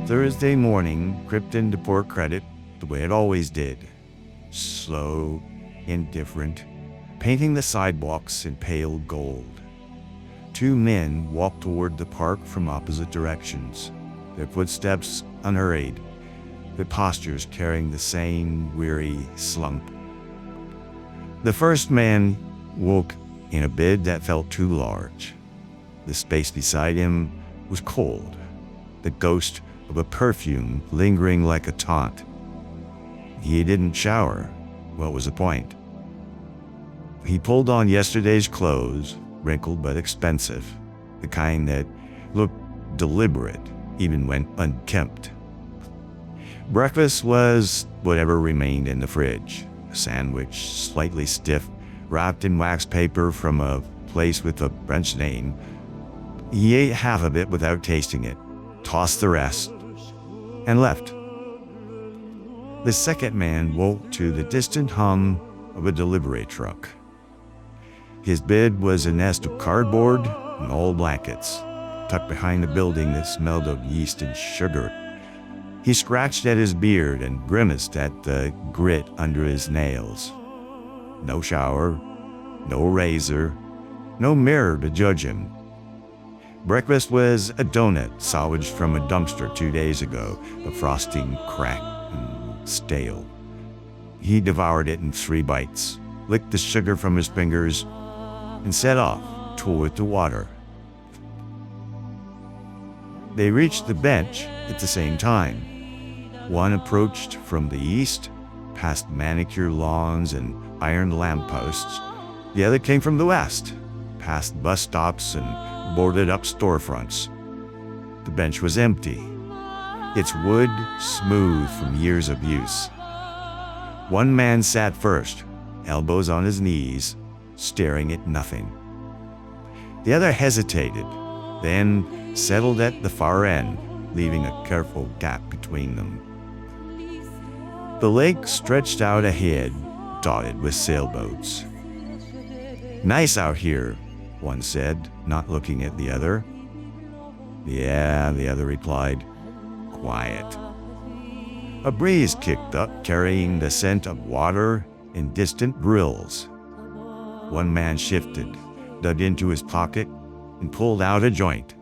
Thursday morning crept into poor credit the way it always did. Slow, indifferent, painting the sidewalks in pale gold. Two men walked toward the park from opposite directions, their footsteps unhurried, their postures carrying the same weary slump. The first man woke in a bed that felt too large. The space beside him was cold, the ghost of a perfume lingering like a taunt. He didn't shower. What was the point? He pulled on yesterday's clothes, wrinkled but expensive, the kind that looked deliberate even when unkempt. Breakfast was whatever remained in the fridge, a sandwich slightly stiff, wrapped in wax paper from a place with a French name. He ate half of it without tasting it, tossed the rest, and left. The second man woke to the distant hum of a delivery truck. His bed was a nest of cardboard and old blankets, tucked behind a building that smelled of yeast and sugar. He scratched at his beard and grimaced at the grit under his nails. No shower, no razor, no mirror to judge him. Breakfast was a donut salvaged from a dumpster 2 days ago, the frosting cracked and stale. He devoured it in 3 bites, licked the sugar from his fingers, and set off toward the water. They reached the bench at the same time. One approached from the east, past manicured lawns and iron lampposts. The other came from the west, past bus stops and boarded-up storefronts. The bench was empty, its wood smooth from years of use. One man sat first, elbows on his knees, staring at nothing. The other hesitated, then settled at the far end, leaving a careful gap between them. The lake stretched out ahead, dotted with sailboats. "Nice out here," one said, not looking at the other. "Yeah," the other replied. "Quiet." A breeze kicked up, carrying the scent of water and distant grills. One man shifted, dug into his pocket, and pulled out a joint.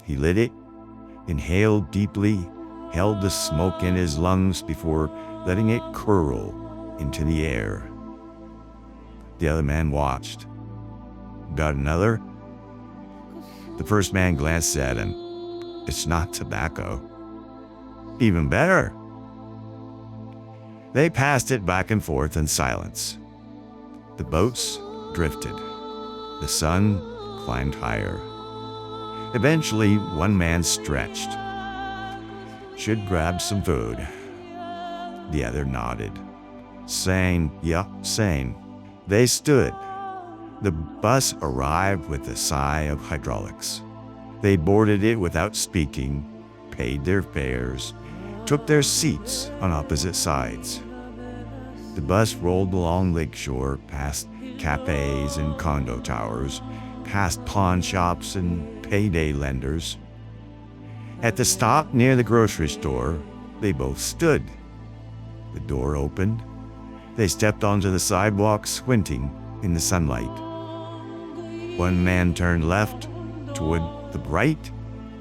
He lit it, inhaled deeply, held the smoke in his lungs before letting it curl into the air. The other man watched. "Got another?" The first man glanced at him. "It's not tobacco." "Even better." They passed it back and forth in silence. The boats drifted. The sun climbed higher. Eventually, one man stretched. "Should grab some food." The other nodded. "Same, yeah, same." They stood. The bus arrived with a sigh of hydraulics. They boarded it without speaking, paid their fares, took their seats on opposite sides. The bus rolled along Lakeshore, past cafes and condo towers, past pawn shops and payday lenders. At the stop near the grocery store, they both stood. The door opened. They stepped onto the sidewalk, squinting in the sunlight. One man turned left toward the bright,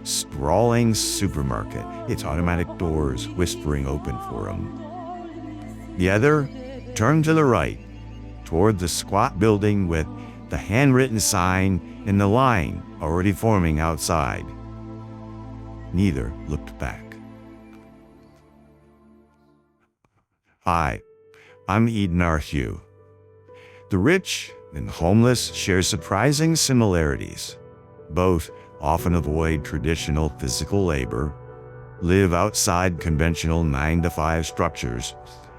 sprawling supermarket, its automatic doors whispering open for him. The other turned to the right, toward the squat building with the handwritten sign and the line already forming outside. Neither looked back. Hi, I'm Ydnar Hugh. The rich and homeless share surprising similarities. Both often avoid traditional physical labor, live outside conventional 9-to-5 structures,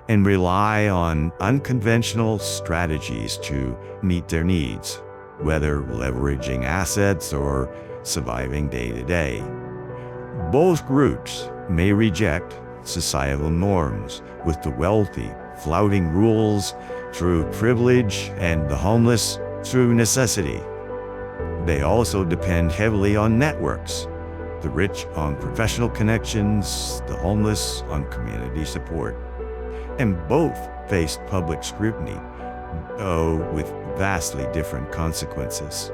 and rely on unconventional strategies to meet their needs, whether leveraging assets or surviving day to day. Both groups may reject societal norms, with the wealthy flouting rules through privilege and the homeless through necessity. They also depend heavily on networks, The rich on professional connections, the homeless on community support. And both faced public scrutiny, though with vastly different consequences.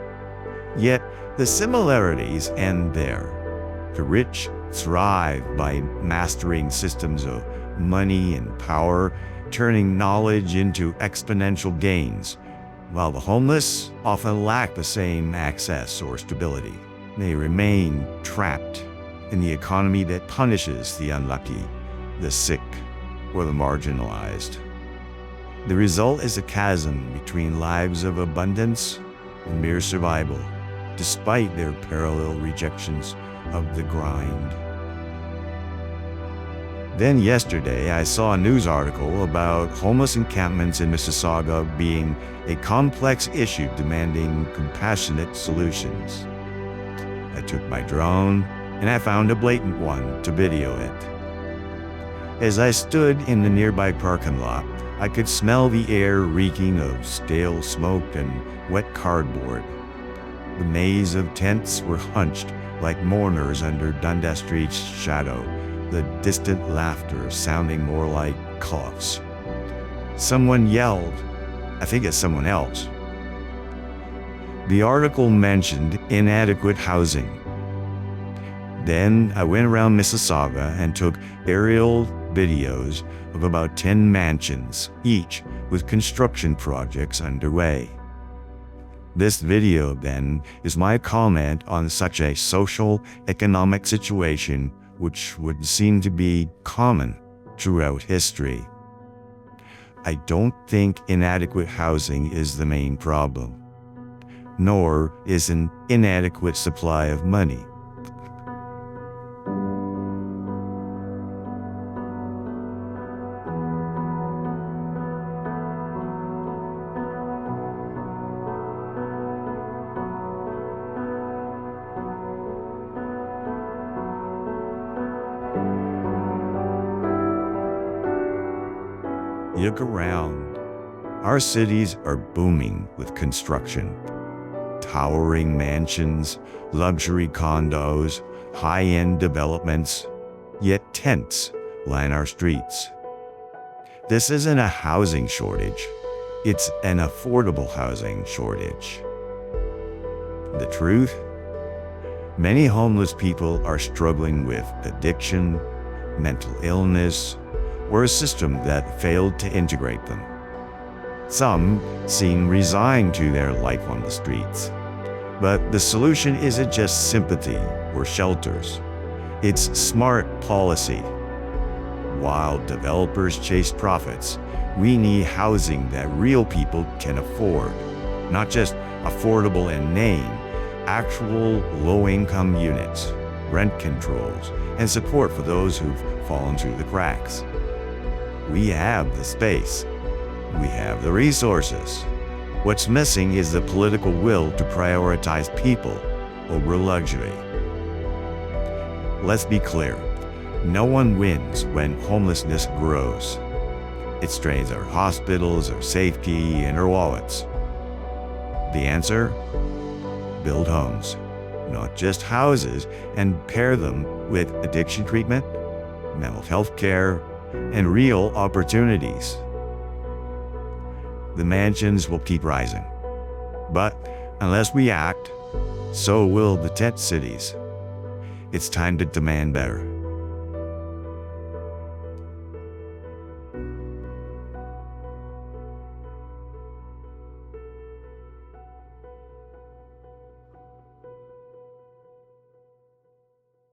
Yet the similarities end there. The rich thrive by mastering systems of money and power, turning knowledge into exponential gains, while the homeless often lack the same access or stability. They remain trapped in the economy that punishes the unlucky, the sick, or the marginalized. The result is a chasm between lives of abundance and mere survival, despite their parallel rejections of the grind. Then yesterday, I saw a news article about homeless encampments in Mississauga being a complex issue demanding compassionate solutions. I took my drone, and I found a blatant one to video it. As I stood in the nearby parking lot, I could smell the air reeking of stale smoke and wet cardboard. The maze of tents were hunched like mourners under Dundas Street's shadow, the distant laughter sounding more like coughs. Someone yelled, I think it's someone else. The article mentioned inadequate housing. Then I went around Mississauga and took aerial videos of about 10 mansions, each with construction projects underway. This video, then, is my comment on such a social, economic situation which would seem to be common throughout history. I don't think inadequate housing is the main problem, nor is an inadequate supply of money. Look around. Our cities are booming with construction. Towering mansions, luxury condos, high-end developments, yet tents line our streets. This isn't a housing shortage. It's an affordable housing shortage. The truth? Many homeless people are struggling with addiction, mental illness, or a system that failed to integrate them. Some seem resigned to their life on the streets. But the solution isn't just sympathy or shelters. It's smart policy. While developers chase profits, we need housing that real people can afford, not just affordable in name, actual low-income units, rent controls, and support for those who've fallen through the cracks. We have the space. We have the resources. What's missing is the political will to prioritize people over luxury. Let's be clear. No one wins when homelessness grows. It strains our hospitals, our safety, and our wallets. The answer? Build homes. Not just houses, and pair them with addiction treatment, mental health care, and real opportunities. The mansions will keep rising. But unless we act, so will the tent cities. It's time to demand better.